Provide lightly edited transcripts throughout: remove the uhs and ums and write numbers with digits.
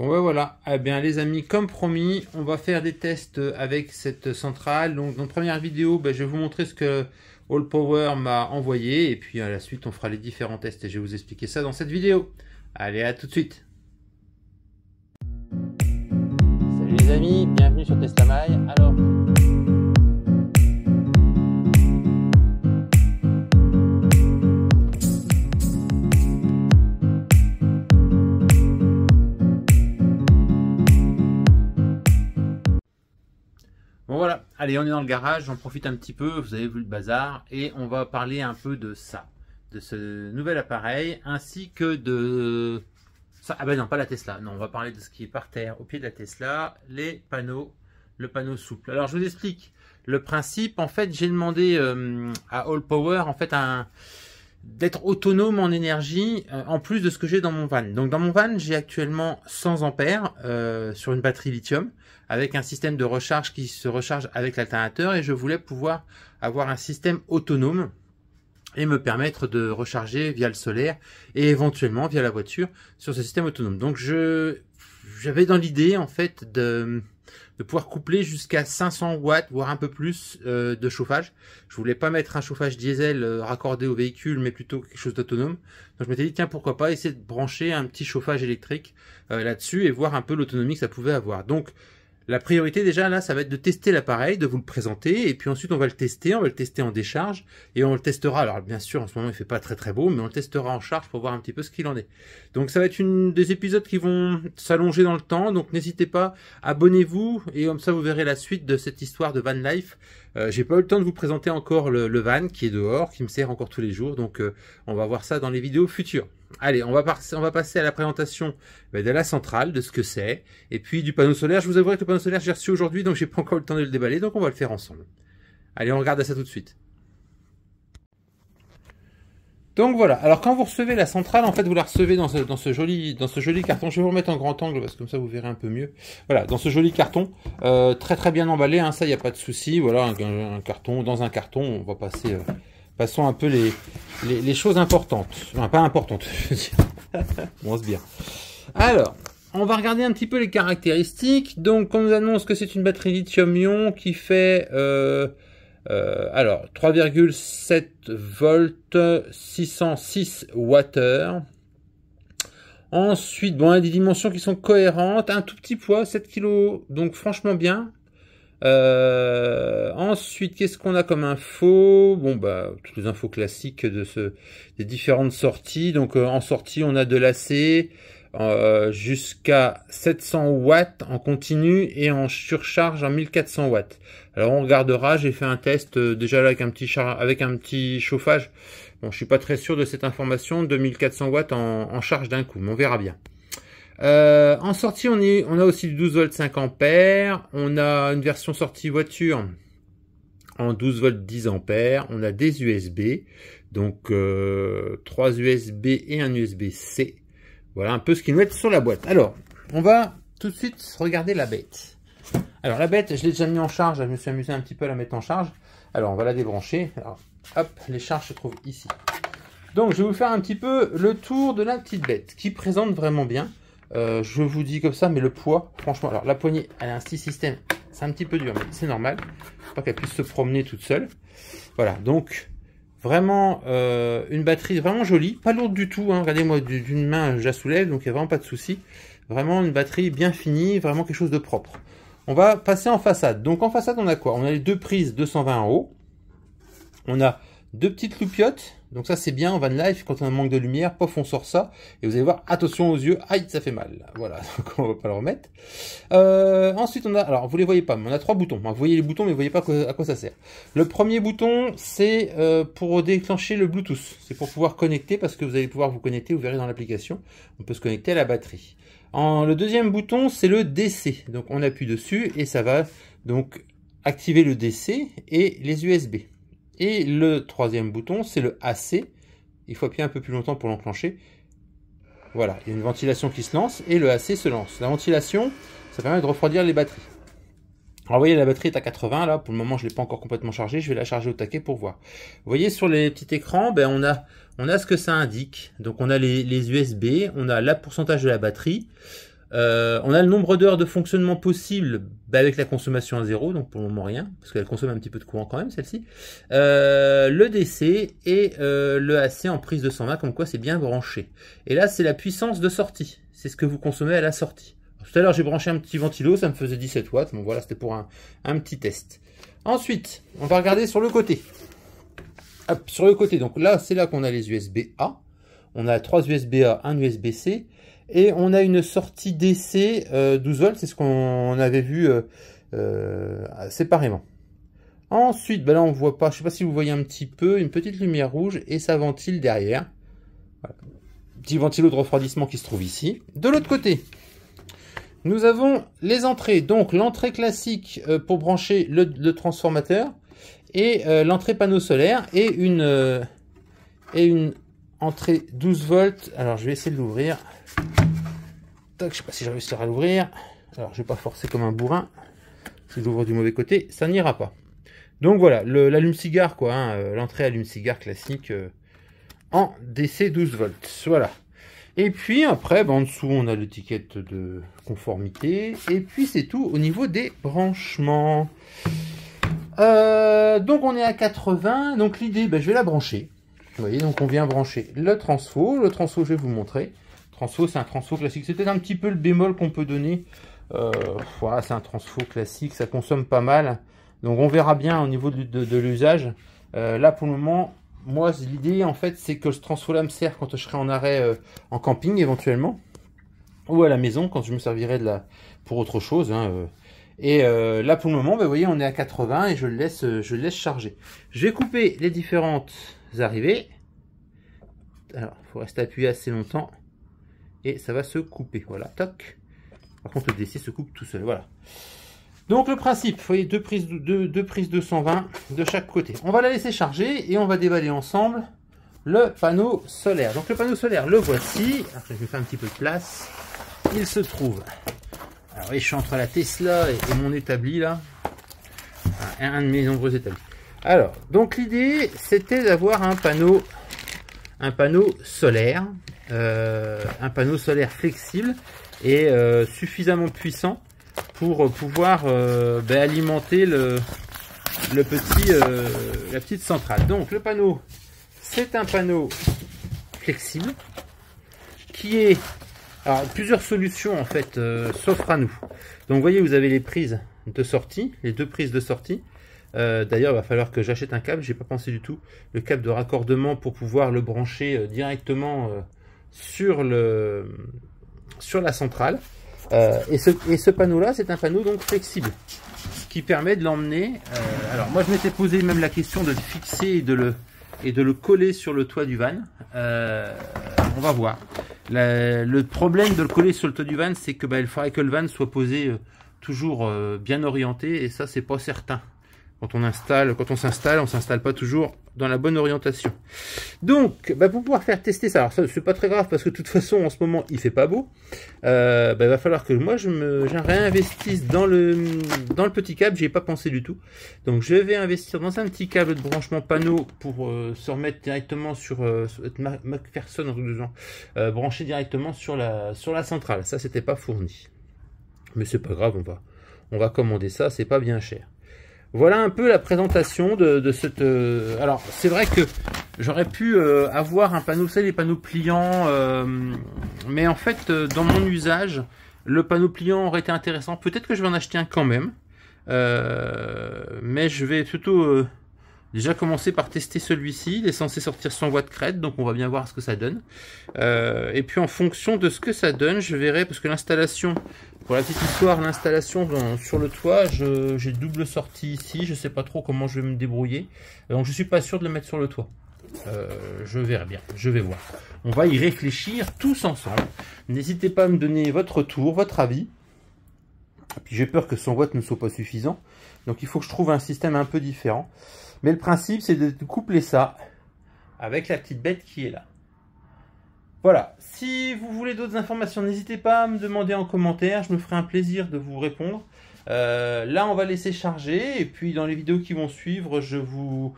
Bon ben voilà, eh bien les amis, comme promis, on va faire des tests avec cette centrale. Donc dans la première vidéo, ben, je vais vous montrer ce que All Power m'a envoyé. Et puis à la suite, on fera les différents tests et je vais vous expliquer ça dans cette vidéo. Allez, à tout de suite. Salut les amis, bienvenue sur Tesla My. Alors, bon voilà, allez, on est dans le garage, j'en profite un petit peu, vous avez vu le bazar, et on va parler un peu de ça, de ce nouvel appareil, ainsi que de ça. Ah ben non, pas la Tesla, non, on va parler de ce qui est par terre, au pied de la Tesla, les panneaux, le panneau souple. Alors je vous explique le principe. En fait, j'ai demandé à All Power, en fait, d'être autonome en énergie, en plus de ce que j'ai dans mon van. Donc dans mon van, j'ai actuellement 100 ampères sur une batterie lithium, avec un système de recharge qui se recharge avec l'alternateur, et je voulais pouvoir avoir un système autonome et me permettre de recharger via le solaire et éventuellement via la voiture sur ce système autonome. Donc j'avais dans l'idée en fait de pouvoir coupler jusqu'à 500 watts, voire un peu plus de chauffage. Je voulais pas mettre un chauffage diesel raccordé au véhicule, mais plutôt quelque chose d'autonome. Donc je m'étais dit, tiens, pourquoi pas essayer de brancher un petit chauffage électrique là-dessus et voir un peu l'autonomie que ça pouvait avoir. Donc la priorité déjà là, ça va être de tester l'appareil, de vous le présenter, et puis ensuite on va le tester en décharge, et on le testera. Alors bien sûr en ce moment il fait pas très beau, mais on le testera en charge pour voir un petit peu ce qu'il en est. Donc ça va être des épisodes qui vont s'allonger dans le temps, donc n'hésitez pas, abonnez-vous, et comme ça vous verrez la suite de cette histoire de van life. J'ai pas eu le temps de vous présenter encore le van qui est dehors, qui me sert encore tous les jours, donc on va voir ça dans les vidéos futures. Allez, on va passer à la présentation de la centrale, de ce que c'est, et puis du panneau solaire. Je vous avouerai que le panneau solaire, j'ai reçu aujourd'hui, donc j'ai pas encore eu le temps de le déballer, donc on va le faire ensemble. Allez, on regarde ça tout de suite. Donc voilà, alors quand vous recevez la centrale, en fait, vous la recevez dans ce joli carton. Je vais vous remettre en grand angle, parce que comme ça, vous verrez un peu mieux. Voilà, dans ce joli carton, très bien emballé, hein, ça, il n'y a pas de souci. Voilà, un carton, dans un carton, on va passer... Passons un peu les choses importantes. Enfin, pas importantes, je veux dire. Bon, c'est bien. Alors, on va regarder un petit peu les caractéristiques. Donc, on nous annonce que c'est une batterie lithium-ion qui fait... alors, 3,7 volts, 606 Wh. Ensuite, bon, il y a des dimensions qui sont cohérentes. Un tout petit poids, 7 kg. Donc, franchement bien. Ensuite, qu'est-ce qu'on a comme info? Bon, bah, toutes les infos classiques des différentes sorties. Donc, en sortie, on a de l'AC jusqu'à 700 watts en continu et en surcharge en 1400 watts. Alors, on regardera. J'ai fait un test déjà là avec un petit chauffage. Bon, je suis pas très sûr de cette information de 1400 watts en charge d'un coup, mais on verra bien. En sortie, on a aussi du 12 volts 5 ampères. On a une version sortie voiture en 12 volts 10 ampères. On a des USB, donc 3 USB et un USB-C. Voilà un peu ce qui nous est sur la boîte. Alors, on va tout de suite regarder la bête. Alors la bête, je l'ai déjà mis en charge. Je me suis amusé un petit peu à la mettre en charge. Alors, on va la débrancher. Alors, hop, les charges se trouvent ici. Donc, je vais vous faire un petit peu le tour de la petite bête qui présente vraiment bien. Je vous dis comme ça, mais le poids, franchement, alors la poignée, elle a un style système, c'est un petit peu dur, mais c'est normal, faut pas qu'elle puisse se promener toute seule. Voilà, donc vraiment une batterie vraiment jolie, pas lourde du tout, hein. Regardez-moi, d'une main, je la soulève, donc il n'y a vraiment pas de souci. Vraiment une batterie bien finie, vraiment quelque chose de propre. On va passer en façade. Donc en façade, on a quoi? On a les deux prises 220 en haut, on a deux petites loupiottes. Donc ça c'est bien en van life, quand on a un manque de lumière, pof, on sort ça, et vous allez voir, attention aux yeux, aïe, ça fait mal. Voilà, donc on va pas le remettre. Ensuite on a, alors vous les voyez pas, mais on a trois boutons. Vous voyez les boutons, mais vous voyez pas à quoi ça sert. Le premier bouton, c'est pour déclencher le Bluetooth. C'est pour pouvoir connecter, parce que vous allez pouvoir vous connecter, vous verrez dans l'application, on peut se connecter à la batterie. Le deuxième bouton, c'est le DC. Donc on appuie dessus, et ça va donc activer le DC et les USB. Et le troisième bouton, c'est le AC. Il faut appuyer un peu plus longtemps pour l'enclencher. Voilà, il y a une ventilation qui se lance et le AC se lance. La ventilation, ça permet de refroidir les batteries. Alors vous voyez, la batterie est à 80 là. Pour le moment, je ne l'ai pas encore complètement chargée. Je vais la charger au taquet pour voir. Vous voyez, sur les petits écrans, ben, on a ce que ça indique. Donc on a les USB, on a le pourcentage de la batterie. On a le nombre d'heures de fonctionnement possible avec la consommation à 0, donc pour le moment rien, parce qu'elle consomme un petit peu de courant quand même celle-ci. Le DC et le AC en prise de 120, comme quoi c'est bien branché. Et là c'est la puissance de sortie, c'est ce que vous consommez à la sortie. Tout à l'heure j'ai branché un petit ventilo, ça me faisait 17 watts, bon voilà, c'était pour un petit test. Ensuite, on va regarder sur le côté. Hop, sur le côté, donc là c'est là qu'on a les USB-A. On a 3 USB-A, un USB-C. Et on a une sortie DC 12 volts, c'est ce qu'on avait vu séparément. Ensuite, ben là on voit pas, je sais pas si vous voyez un petit peu, une petite lumière rouge et ça ventile derrière. Voilà. Petit ventilo de refroidissement qui se trouve ici. De l'autre côté, nous avons les entrées. Donc l'entrée classique pour brancher le transformateur et l'entrée panneau solaire et une entrée 12 volts. Alors je vais essayer de l'ouvrir. Je sais pas si je réussirai à l'ouvrir. Alors je vais pas forcer comme un bourrin. Si j'ouvre du mauvais côté, ça n'ira pas. Donc voilà, l'allume-cigare quoi, hein, l'entrée allume-cigare classique en DC 12 volts. Voilà. Et puis après, ben, en dessous on a l'étiquette de conformité. Et puis c'est tout au niveau des branchements. Donc on est à 80. Donc l'idée, ben, je vais la brancher. Vous voyez, donc on vient brancher le transfo. Le transfo, je vais vous montrer. Transfo, c'est un transfo classique. C'est peut-être un petit peu le bémol qu'on peut donner. Voilà, c'est un transfo classique, ça consomme pas mal. Donc on verra bien au niveau de l'usage. Là pour le moment, moi l'idée en fait c'est que ce transfo là me sert quand je serai en arrêt en camping éventuellement. Ou à la maison quand je me servirai pour autre chose. Hein, Et là pour le moment, ben, vous voyez, on est à 80 et je le laisse charger. Je vais couper les différentes arrivées. Alors, il faut rester appuyé assez longtemps. Et ça va se couper, voilà, toc. Par contre le DC se coupe tout seul, voilà. Donc le principe, vous voyez, deux prises 220 de chaque côté. On va la laisser charger et on va déballer ensemble le panneau solaire. Donc le panneau solaire, le voici. Après je vais faire un petit peu de place. Il se trouve, alors je suis entre la Tesla et mon établi là. Un de mes nombreux établis. Alors, donc l'idée c'était d'avoir un panneau solaire. Un panneau solaire flexible et suffisamment puissant pour pouvoir alimenter la petite centrale. Donc le panneau, c'est un panneau flexible qui est... Alors plusieurs solutions en fait s'offrent à nous. Donc vous voyez, vous avez les prises de sortie, les deux prises de sortie. D'ailleurs, il va falloir que j'achète un câble, j'ai pas pensé du tout. Le câble de raccordement pour pouvoir le brancher directement sur la centrale. Et ce panneau-là, c'est un panneau donc flexible, ce qui permet de l'emmener. Alors moi, je m'étais posé même la question de le fixer et de le coller sur le toit du van. On va voir. Le problème de le coller sur le toit du van, c'est que il faudrait que le van soit posé toujours bien orienté, et ça, c'est pas certain. Quand on s'installe, on s'installe pas toujours dans la bonne orientation. Donc, pour pouvoir faire tester ça, alors ça c'est pas très grave parce que de toute façon en ce moment il fait pas beau. Il va falloir que moi je réinvestisse dans le petit câble. J'y ai pas pensé du tout. Donc je vais investir dans un petit câble de branchement panneau pour se remettre directement sur MacPherson en truc de genre, branché directement sur la centrale. Ça c'était pas fourni, mais c'est pas grave, on va commander ça, c'est pas bien cher. Voilà un peu la présentation de cette... Alors, c'est vrai que j'aurais pu avoir un panneau, c'est les panneaux pliants, mais en fait, dans mon usage, le panneau pliant aurait été intéressant. Peut-être que je vais en acheter un quand même, mais je vais plutôt déjà commencer par tester celui-ci. Il est censé sortir 100 watts crête, donc on va bien voir ce que ça donne. Et puis en fonction de ce que ça donne, je verrai, parce que l'installation... Pour la petite histoire, l'installation sur le toit, j'ai double sortie ici, je sais pas trop comment je vais me débrouiller, donc je suis pas sûr de le mettre sur le toit. Je verrai bien, je vais voir. On va y réfléchir tous ensemble. N'hésitez pas à me donner votre retour, votre avis. Et puis j'ai peur que 100 watts ne soit pas suffisant, donc il faut que je trouve un système un peu différent. Mais le principe, c'est de coupler ça avec la petite bête qui est là. Voilà, si vous voulez d'autres informations, n'hésitez pas à me demander en commentaire, je me ferai un plaisir de vous répondre. Là, on va laisser charger, et puis dans les vidéos qui vont suivre, je vous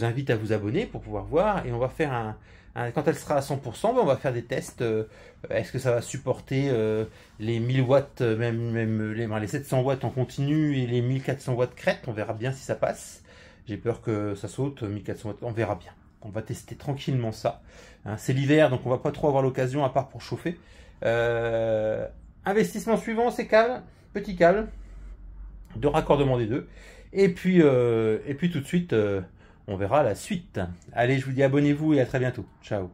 invite à vous abonner pour pouvoir voir, et on va faire Hein, quand elle sera à 100%, ben, on va faire des tests. Est-ce que ça va supporter les 1000 watts, même les 700 watts en continu et les 1400 watts crête? On verra bien si ça passe. J'ai peur que ça saute, 1400 watts, on verra bien. On va tester tranquillement ça. Hein, c'est l'hiver, donc on va pas trop avoir l'occasion, à part pour chauffer. Investissement suivant, c'est câble, petit câble, de raccordement des deux. Et puis tout de suite, on verra la suite. Allez, je vous dis abonnez-vous et à très bientôt. Ciao.